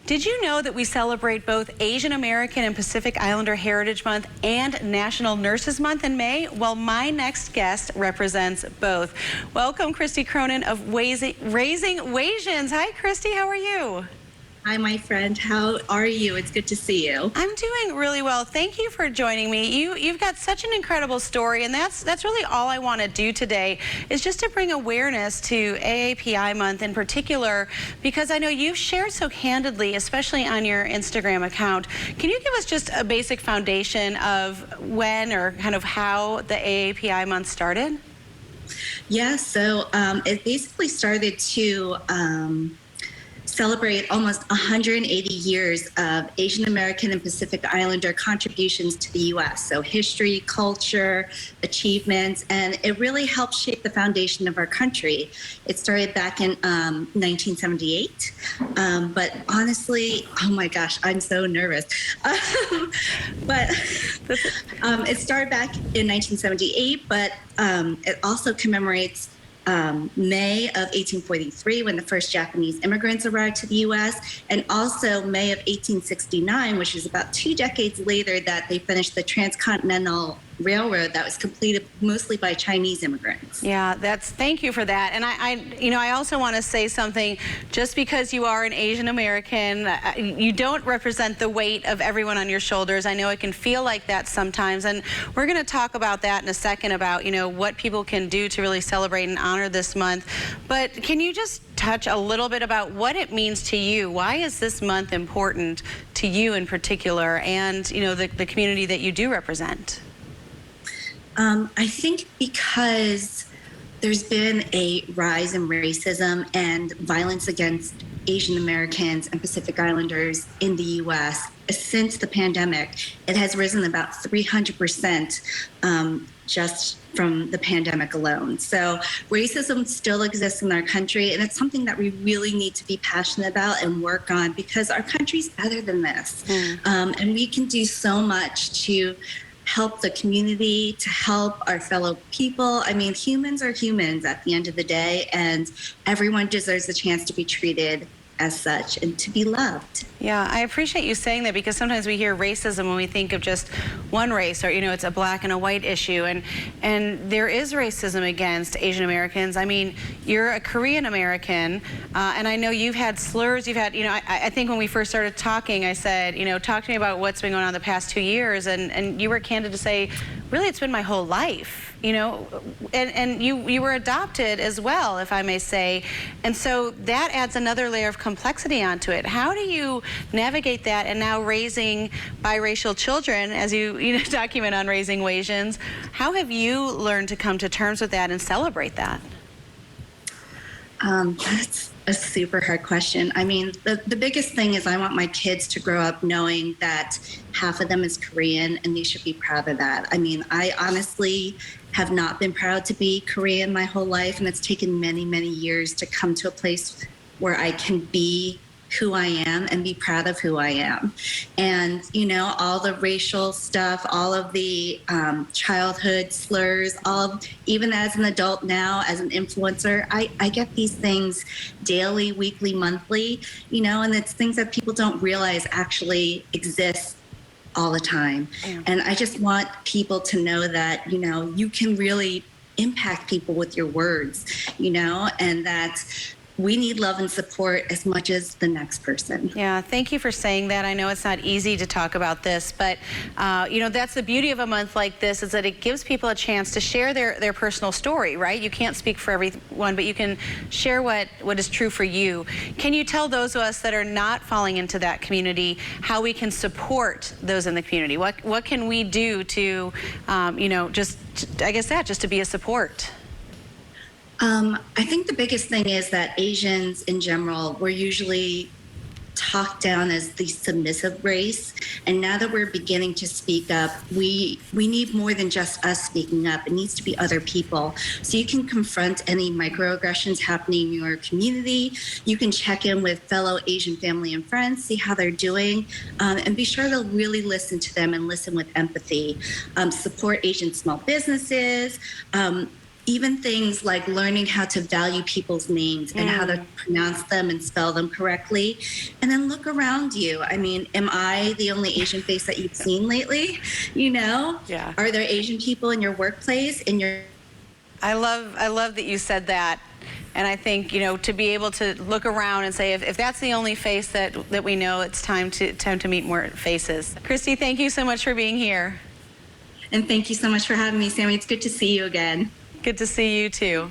Did you know that we celebrate both Asian American and Pacific Islander Heritage Month and National Nurses Month in May? Well, my next guest represents both. Welcome, Christie Cronan of Raising Wasians. Hi, Christie. How are you? Hi, my friend. How are you? It's good to see you. I'm doing really well. Thank you for joining me. You've got such an incredible story, and that's really all I want to do today is just to bring awareness to AAPI month in particular, because I know you've shared so candidly, especially on your Instagram account. Can you give us just a basic foundation of when or kind of how the AAPI month started? Yeah, so it basically started to celebrate almost 180 years of Asian American and Pacific Islander contributions to the U.S. So history, culture, achievements, and it really helped shape the foundation of our country. It started back in 1978, but honestly, oh my gosh, I'm so nervous. But it started back in 1978, but it also commemorates May of 1843, when the first Japanese immigrants arrived to the U.S., and also May of 1869, which is about 2 decades later that they finished the transcontinental railroad that was completed mostly by Chinese immigrants. Yeah, thank you for that. And I also want to say something. Just because you are an Asian American, you don't represent the weight of everyone on your shoulders. I know it can feel like that sometimes, and we're going to talk about that in a second, about what people can do to really celebrate and honor this month. But can you just touch a little bit about what it means to you? Why is this month important to you in particular, and the community that you do represent? I think because there's been a rise in racism and violence against Asian Americans and Pacific Islanders in the U.S. since the pandemic. It has risen about 300% just from the pandemic alone. So racism still exists in our country, and it's something that we really need to be passionate about and work on, because our country's better than this. And we can do so much to help the community, to help our fellow people. I mean, humans are humans at the end of the day, and everyone deserves a chance to be treated as such and to be loved. Yeah, I appreciate you saying that, because sometimes we hear racism when we think of just one race, or it's a black and a white issue, and there is racism against Asian Americans. I mean, you're a Korean American, and I know you've had slurs. You've had, I think when we first started talking, I said, talk to me about what's been going on the past 2 years, and you were candid to say, really, it's been my whole life. And you were adopted as well, if I may say, and so that adds another layer of complexity onto it. How do you navigate that, and now raising biracial children, as you document on Raising Wasians? How have you learned to come to terms with that and celebrate that? That's a super hard question. I mean, the biggest thing is I want my kids to grow up knowing that half of them is Korean, and they should be proud of that. I mean, I honestly have not been proud to be Korean my whole life, and it's taken many, many years to come to a place where I can be who I am and be proud of who I am. And, all the racial stuff, all of the childhood slurs, even as an adult now, as an influencer, I get these things daily, weekly, monthly, and it's things that people don't realize actually exist all the time. Yeah. And I just want people to know that, you can really impact people with your words, and that we need love and support as much as the next person. Yeah, thank you for saying that. I know it's not easy to talk about this, but that's the beauty of a month like this, is that it gives people a chance to share their personal story, right? You can't speak for everyone, but you can share what is true for you. Can you tell those of us that are not falling into that community how we can support those in the community? What can we do to, just to be a support? I think the biggest thing is that Asians in general, we're usually talked down as the submissive race. And now that we're beginning to speak up, we need more than just us speaking up. It needs to be other people. So you can confront any microaggressions happening in your community. You can check in with fellow Asian family and friends, see how they're doing, and be sure to really listen to them and listen with empathy. Support Asian small businesses. even things like learning how to value people's names and how to pronounce them and spell them correctly. And then look around you. I mean, am I the only Asian face that you've seen lately? You know? Yeah. Are there Asian people in your workplace, in your... I love that you said that. And I think, you know, to be able to look around and say, if that's the only face that we know, it's time to meet more faces. Christie, thank you so much for being here. And thank you so much for having me, Sammy. It's good to see you again. Good to see you too.